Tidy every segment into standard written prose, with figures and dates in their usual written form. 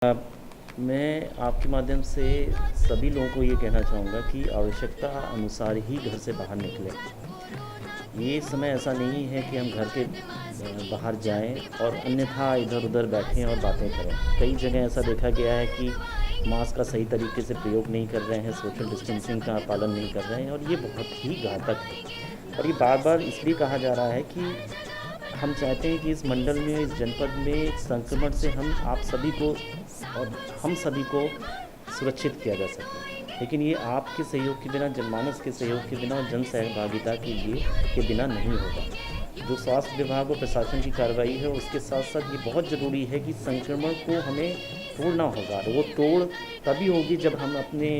मैं आपके माध्यम से सभी लोगों को ये कहना चाहूँगा कि आवश्यकता अनुसार ही घर से बाहर निकलें। ये समय ऐसा नहीं है कि हम घर के बाहर जाएं और अन्यथा इधर उधर बैठें और बातें करें। कई जगह ऐसा देखा गया है कि मास्क का सही तरीके से प्रयोग नहीं कर रहे हैं, सोशल डिस्टेंसिंग का पालन नहीं कर रहे हैं और ये बहुत ही घातक है। और ये बार बार इसलिए कहा जा रहा है कि हम चाहते हैं कि इस मंडल में, इस जनपद में संक्रमण से आप सभी को और हम सभी को सुरक्षित किया जा सके। लेकिन ये आपके सहयोग के बिना, जनमानस के सहयोग के बिना और जन सहभागिता के बिना नहीं होगा। जो स्वास्थ्य विभाग और प्रशासन की कार्रवाई है उसके साथ साथ ये बहुत ज़रूरी है कि संक्रमण को हमें तोड़ना होगा। वो तोड़ तभी होगी जब हम अपने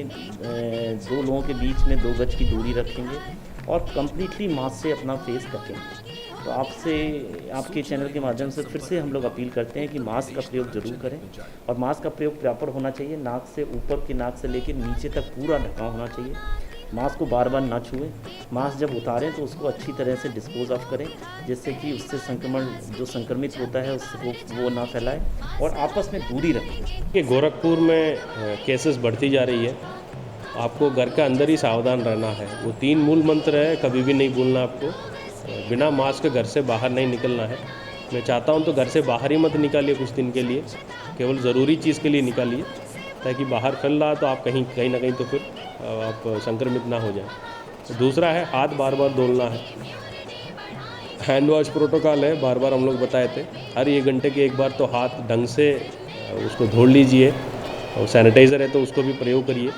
दो लोगों के बीच में 2 गज की दूरी रखेंगे और कम्प्लीटली मास्क से अपना फेस ढकेंगे। तो आपसे, आपके चैनल के माध्यम से फिर से हम लोग अपील करते हैं कि मास्क का प्रयोग ज़रूर करें और मास्क का प्रयोग प्रॉपर होना चाहिए। नाक से ऊपर के नाक से लेकर नीचे तक पूरा ढका होना चाहिए। मास्क को बार बार ना छुएं। मास्क जब उतारें तो उसको अच्छी तरह से डिस्पोज ऑफ करें, जिससे कि उससे संक्रमण जो संक्रमित होता है उसको वो ना फैलाए और आपस में दूरी रखें। कि गोरखपुर में केसेस बढ़ती जा रही है। आपको घर के अंदर ही सावधान रहना है। वो 3 मूल मंत्र है, कभी भी नहीं भूलना आपको। बिना मास्क घर से बाहर नहीं निकलना है। मैं चाहता हूं तो घर से बाहर ही मत निकालिए कुछ दिन के लिए, केवल ज़रूरी चीज़ के लिए निकालिए, ताकि बाहर फैल रहा तो आप कहीं ना कहीं तो फिर आप संक्रमित ना हो जाए। तो दूसरा है हाथ बार बार धोना है। हैंड वॉश प्रोटोकॉल है, बार बार हम लोग बताए थे। हर 1 घंटे के एक बार तो हाथ ढंग से उसको धो लीजिए और सैनिटाइज़र है तो उसको भी प्रयोग करिए।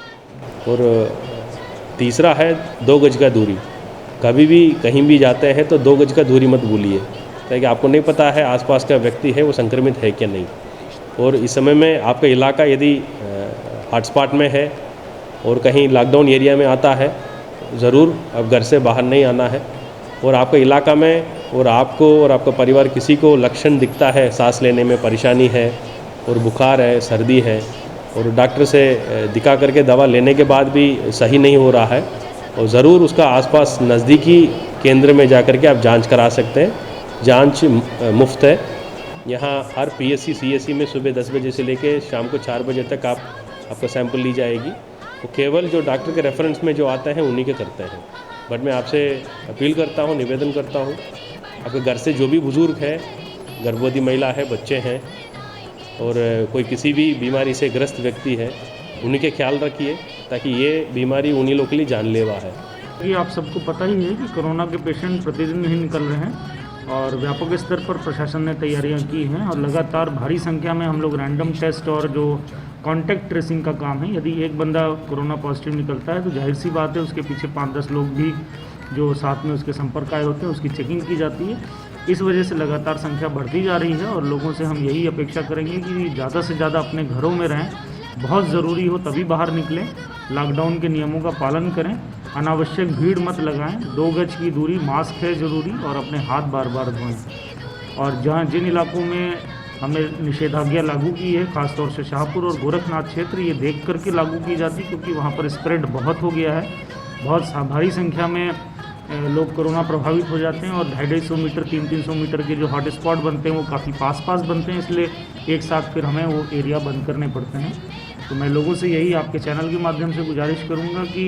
और तीसरा है 2 गज का दूरी। कभी भी कहीं भी जाते हैं तो 2 गज का दूरी मत भूलिए, ताकि आपको नहीं पता है आसपास का व्यक्ति है वो संक्रमित है क्या नहीं। और इस समय में आपका इलाका यदि हॉटस्पॉट में है और कहीं लॉकडाउन एरिया में आता है, ज़रूर अब घर से बाहर नहीं आना है। और आपका इलाका में और आपको और आपका परिवार किसी को लक्षण दिखता है, सांस लेने में परेशानी है और बुखार है, सर्दी है और डॉक्टर से दिखा करके दवा लेने के बाद भी सही नहीं हो रहा है, और ज़रूर उसका आसपास नज़दीकी केंद्र में जाकर के आप जांच करा सकते हैं। जांच मुफ्त है। यहाँ हर पीएससी सीएससी में सुबह 10 बजे से लेकर शाम को 4 बजे तक आपका सैंपल ली जाएगी। तो केवल जो डॉक्टर के रेफरेंस में जो आते हैं उन्हीं के करते हैं। बट मैं आपसे अपील करता हूँ, निवेदन करता हूँ, आपके घर से जो भी बुज़ुर्ग है, गर्भवती महिला है, बच्चे हैं और कोई किसी भी बीमारी से ग्रस्त व्यक्ति है, उन्हीं के ख्याल रखिए, ताकि ये बीमारी उन्हीं लोगों के लिए जानलेवा है। ये आप सबको पता ही है कि कोरोना के पेशेंट प्रतिदिन नहीं निकल रहे हैं और व्यापक स्तर पर प्रशासन ने तैयारियां की हैं और लगातार भारी संख्या में हम लोग रैंडम टेस्ट और जो कॉन्टैक्ट ट्रेसिंग का काम है, यदि एक बंदा कोरोना पॉजिटिव निकलता है तो जाहिर सी बात है उसके पीछे 5-10 लोग भी जो साथ में उसके संपर्क आए होते हैं उसकी चेकिंग की जाती है। इस वजह से लगातार संख्या बढ़ती जा रही है और लोगों से हम यही अपेक्षा करेंगे कि ज़्यादा से ज़्यादा अपने घरों में रहें, बहुत ज़रूरी हो तभी बाहर निकलें, लॉकडाउन के नियमों का पालन करें, अनावश्यक भीड़ मत लगाएं, 2 गज की दूरी, मास्क है ज़रूरी और अपने हाथ बार बार धोएं। और जहां जिन इलाकों में हमने निषेधाज्ञा लागू की है, खासतौर से शाहपुर और गोरखनाथ क्षेत्र, ये देख करके लागू की जाती क्योंकि वहां पर स्प्रेड बहुत हो गया है। बहुत भारी संख्या में लोग कोरोना प्रभावित हो जाते हैं और 250-250 मीटर 300-300 मीटर के जो हॉट स्पॉट बनते हैं वो काफ़ी पास बनते हैं, इसलिए एक साथ फिर हमें वो एरिया बंद करने पड़ते हैं। तो मैं लोगों से यही आपके चैनल के माध्यम से गुजारिश करूंगा कि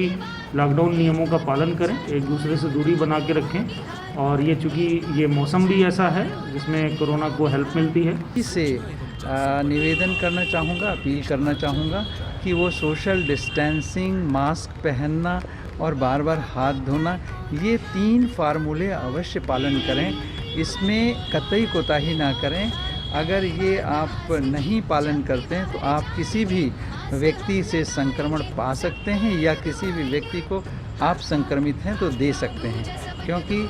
लॉकडाउन नियमों का पालन करें, एक दूसरे से दूरी बना के रखें और ये चूँकि ये मौसम भी ऐसा है जिसमें कोरोना को हेल्प मिलती है। इससे निवेदन करना चाहूँगा, अपील करना चाहूँगा कि वो सोशल डिस्टेंसिंग, मास्क पहनना और बार बार हाथ धोना, ये 3 फार्मूले अवश्य पालन करें। इसमें कतई कोताही ना करें। अगर ये आप नहीं पालन करते हैं तो आप किसी भी व्यक्ति से संक्रमण पा सकते हैं या किसी भी व्यक्ति को आप संक्रमित हैं तो दे सकते हैं, क्योंकि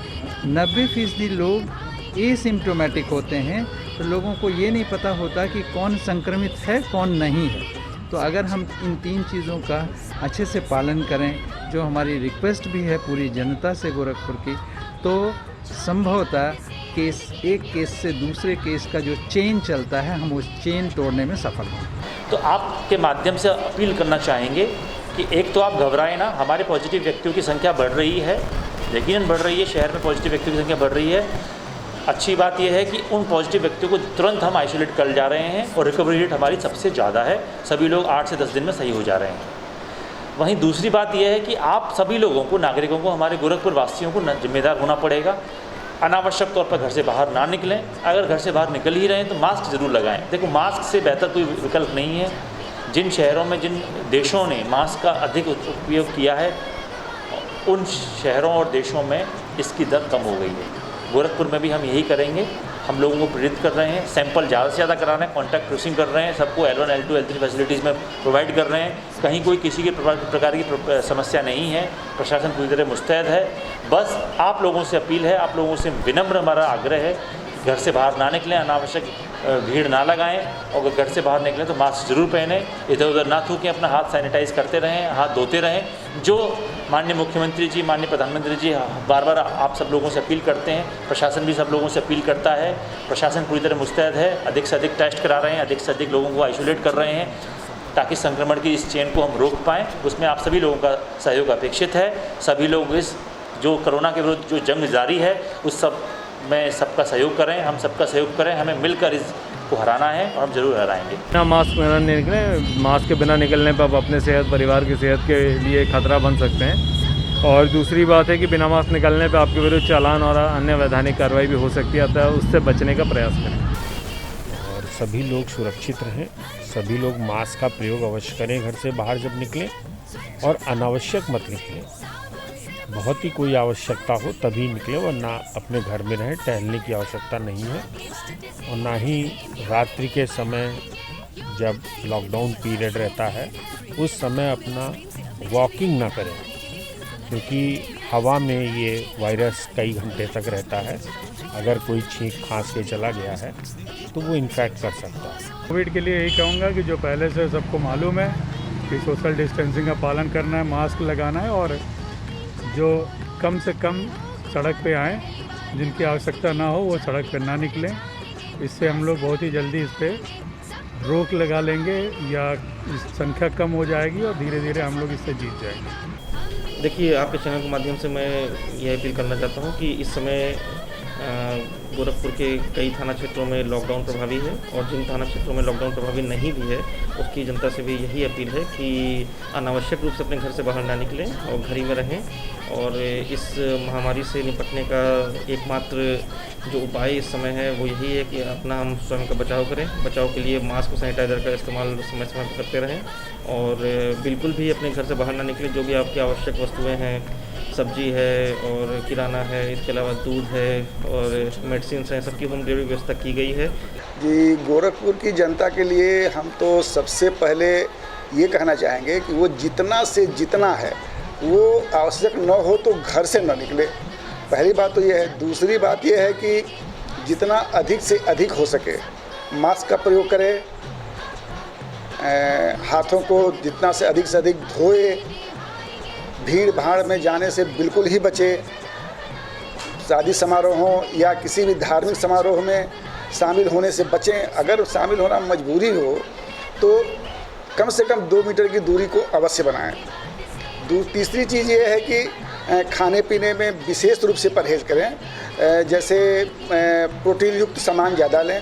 90% लोग एसिम्प्टोमेटिक होते हैं, तो लोगों को ये नहीं पता होता कि कौन संक्रमित है कौन नहीं है। तो अगर हम इन 3 चीज़ों का अच्छे से पालन करें, जो हमारी रिक्वेस्ट भी है पूरी जनता से गोरखपुर की, तो संभवतः एक केस से दूसरे केस का जो चेन चलता है, हम उस चेन तोड़ने में सफल हों। तो आपके माध्यम से अपील करना चाहेंगे कि एक तो आप घबराएं ना, हमारे पॉजिटिव व्यक्तियों की संख्या बढ़ रही है, यकीनन बढ़ रही है, शहर में पॉजिटिव व्यक्तियों की संख्या बढ़ रही है। अच्छी बात यह है कि उन पॉजिटिव व्यक्तियों को तुरंत हम आइसोलेट कर जा रहे हैं और रिकवरी रेट हमारी सबसे ज़्यादा है। सभी लोग 8 से 10 दिन में सही हो जा रहे हैं। वहीं दूसरी बात यह है कि आप सभी लोगों को, नागरिकों को, हमारे गोरखपुर वासियों को जिम्मेदार होना पड़ेगा। अनावश्यक तौर पर घर से बाहर ना निकलें। अगर घर से बाहर निकल ही रहे हैं तो मास्क ज़रूर लगाएं। देखो, मास्क से बेहतर कोई विकल्प नहीं है। जिन शहरों में, जिन देशों ने मास्क का अधिक उपयोग किया है, उन शहरों और देशों में इसकी दर कम हो गई है। गोरखपुर में भी हम यही करेंगे। हम लोगों को प्रेरित कर रहे हैं, सैंपल ज़्यादा से ज़्यादा करा रहे हैं, कॉन्टैक्ट ट्रेसिंग कर रहे हैं, सबको L1, L2, L3 फैसिलिटीज़ में प्रोवाइड कर रहे हैं। कहीं कोई किसी के प्रकार की समस्या नहीं है। प्रशासन पूरी तरह मुस्तैद है। बस आप लोगों से अपील है, आप लोगों से विनम्र हमारा आग्रह है, घर से बाहर ना निकलें, अनावश्यक भीड़ ना लगाएं, और अगर घर से बाहर निकलें तो मास्क ज़रूर पहनें, इधर उधर ना थूकें, अपना हाथ सैनिटाइज करते रहें, हाथ धोते रहें। जो माननीय मुख्यमंत्री जी, माननीय प्रधानमंत्री जी बार बार आप सब लोगों से अपील करते हैं, प्रशासन भी सब लोगों से अपील करता है। प्रशासन पूरी तरह मुस्तैद है, अधिक से अधिक टेस्ट करा रहे हैं, अधिक से अधिक लोगों को आइसोलेट कर रहे हैं, ताकि संक्रमण की इस चेन को हम रोक पाएँ। उसमें आप सभी लोगों का सहयोग अपेक्षित है। सभी लोग इस जो कोरोना के विरुद्ध जो जंग जारी है, उस सब में सबका सहयोग करें, हम सबका सहयोग करें। हमें मिलकर इसको हराना है और हम ज़रूर हराएंगे। बिना मास्क पहने नहीं निकलें। मास्क के बिना निकलने पर आप अपने सेहत, परिवार की सेहत के लिए खतरा बन सकते हैं। और दूसरी बात है कि बिना मास्क निकलने पर आपके विरुद्ध चालान और अन्य वैधानिक कार्रवाई भी हो सकती है, अतः उससे बचने का प्रयास करें। और सभी लोग सुरक्षित रहें, सभी लोग मास्क का प्रयोग अवश्य करें घर से बाहर जब निकलें, और अनावश्यक मत निकलें। बहुत ही कोई आवश्यकता हो तभी निकले, वरना अपने घर में रहें। टहलने की आवश्यकता नहीं है। और ना ही रात्रि के समय जब लॉकडाउन पीरियड रहता है उस समय अपना वॉकिंग ना करें, क्योंकि हवा में ये वायरस कई घंटे तक रहता है। अगर कोई छींक खांस के चला गया है तो वो इन्फेक्ट कर सकता है। कोविड के लिए यही कहूँगा कि जो पहले से सबको मालूम है कि सोशल डिस्टेंसिंग का पालन करना है, मास्क लगाना है, और जो कम से कम सड़क पे आएँ, जिनकी आवश्यकता ना हो वो सड़क पे ना निकलें। इससे हम लोग बहुत ही जल्दी इस पर रोक लगा लेंगे, या इस संख्या कम हो जाएगी और धीरे धीरे हम लोग इससे जीत जाएंगे। देखिए, आपके चैनल के माध्यम से मैं ये अपील करना चाहता हूँ कि इस समय गोरखपुर के कई थाना क्षेत्रों में लॉकडाउन प्रभावी है, और जिन थाना क्षेत्रों में लॉकडाउन प्रभावी नहीं भी है उसकी जनता से भी यही अपील है कि अनावश्यक रूप से अपने घर से बाहर ना निकलें और घर ही में रहें। और इस महामारी से निपटने का एकमात्र जो उपाय इस समय है वो यही है कि अपना हम स्वयं का बचाव करें। बचाव के लिए मास्क और सैनिटाइज़र का इस्तेमाल समय समय पर करते रहें, और बिल्कुल भी अपने घर से बाहर ना निकलें। जो भी आपकी आवश्यक वस्तुएँ हैं, सब्जी है और किराना है, इसके अलावा दूध है और मेडिसिन हैं, सबकी होम डिलीवरी व्यवस्था की गई है। जी, गोरखपुर की जनता के लिए हम तो सबसे पहले ये कहना चाहेंगे कि वो जितना से जितना है वो आवश्यक न हो तो घर से न निकले। पहली बात तो ये है। दूसरी बात ये है कि जितना अधिक से अधिक हो सके मास्क का प्रयोग करें, हाथों को जितना से अधिक धोए, भीड़ भाड़ में जाने से बिल्कुल ही बचे। शादी समारोहों या किसी भी धार्मिक समारोह में शामिल होने से बचें। अगर शामिल होना मजबूरी हो तो कम से कम 2 मीटर की दूरी को अवश्य बनाएं। तीसरी चीज़ ये है कि खाने पीने में विशेष रूप से परहेज करें। जैसे प्रोटीन युक्त सामान ज़्यादा लें,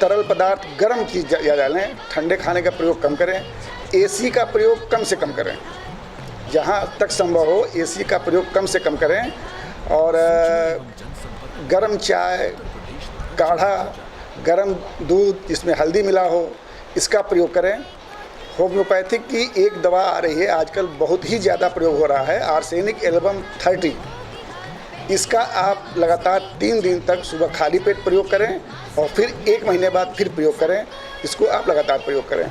तरल पदार्थ, गर्म चीज़ ज़्यादा लें, ठंडे खाने का प्रयोग कम करें, एसी का प्रयोग कम से कम करें। जहाँ तक संभव हो एसी का प्रयोग कम से कम करें, और गर्म चाय, काढ़ा, गर्म दूध जिसमें हल्दी मिला हो, इसका प्रयोग करें। होम्योपैथिक की एक दवा आ रही है आजकल, बहुत ही ज़्यादा प्रयोग हो रहा है, आर्सेनिक एल्बम 30। इसका आप लगातार 3 दिन तक सुबह खाली पेट प्रयोग करें और फिर 1 महीने बाद फिर प्रयोग करें। इसको आप लगातार प्रयोग करें।